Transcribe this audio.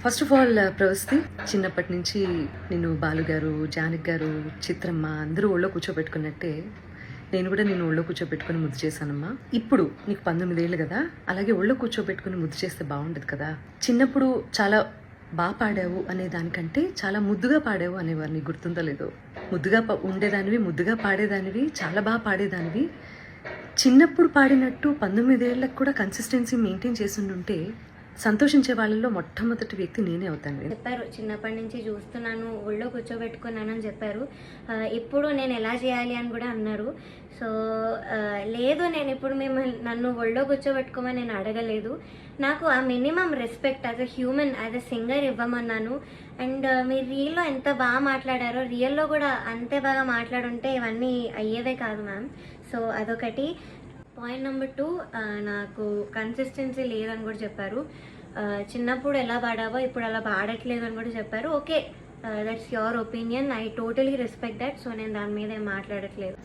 First of all Pravasthi, చిన్నప్పటి నుంచి నేను బాలుగారు, జానకి గారు, చిత్రమ్మ అందరూ ఒళ్ళో కూర్చోబెట్టుకున్నట్టే నేను కూడా నేను ఒళ్ళో కూర్చోబెట్టుకుని ముద్దు చేశానమ్మా. ఇప్పుడు నీకు 19 ఏళ్ళు కదా, అలాగే ఒళ్ళో కూర్చోబెట్టుకుని ముద్దు చేస్తే బాగుండదు కదా. చిన్నప్పుడు చాలా బాగా పాడావు అనే దానికంటే చాలా ముద్దుగా పాడావు అనేవారు, నీకు గుర్తుందో లేదో. ముద్దుగా ఉండేదానివి, ముద్దుగా పాడేదానివి, చాలా బాగా పాడేదానివి. చిన్నప్పుడు పాడినట్టు 19 ఏళ్ళకు కూడా కన్సిస్టెన్సీ మెయింటైన్ చేసి ఉంటే సంతోషించే వాళ్ళలో మొట్టమొదటి వ్యక్తి నేనే అవుతాను. చెప్పారు చిన్నప్పటి నుంచి చూస్తున్నాను, ఒళ్ళో కూర్చోబెట్టుకున్నాను అని చెప్పారు. ఇప్పుడు నేను ఎలా చేయాలి అని కూడా అన్నారు. సో లేదు, నేను ఇప్పుడు నన్ను ఒళ్ళో కూర్చోబెట్టుకోమని నేను అడగలేదు. నాకు ఆ minimum respect as a human, as a singer ఇవ్వమన్నాను. అండ్ మీరు రీల్లో ఎంత బాగా మాట్లాడారో రియల్లో కూడా అంతే బాగా మాట్లాడుంటే ఇవన్నీ అయ్యేదే కాదు మ్యామ్. సో అదొకటి. పాయింట్ నెంబర్ 2, నాకు కన్సిస్టెన్సీ లేదని కూడా చెప్పారు. చిన్నప్పుడు ఎలా పాడావో ఇప్పుడు అలా పాడట్లేదు అని కూడా చెప్పారు. Okay, that's your opinion, I totally respect that. So నేను దాని మీద ఏం మాట్లాడట్లేదు.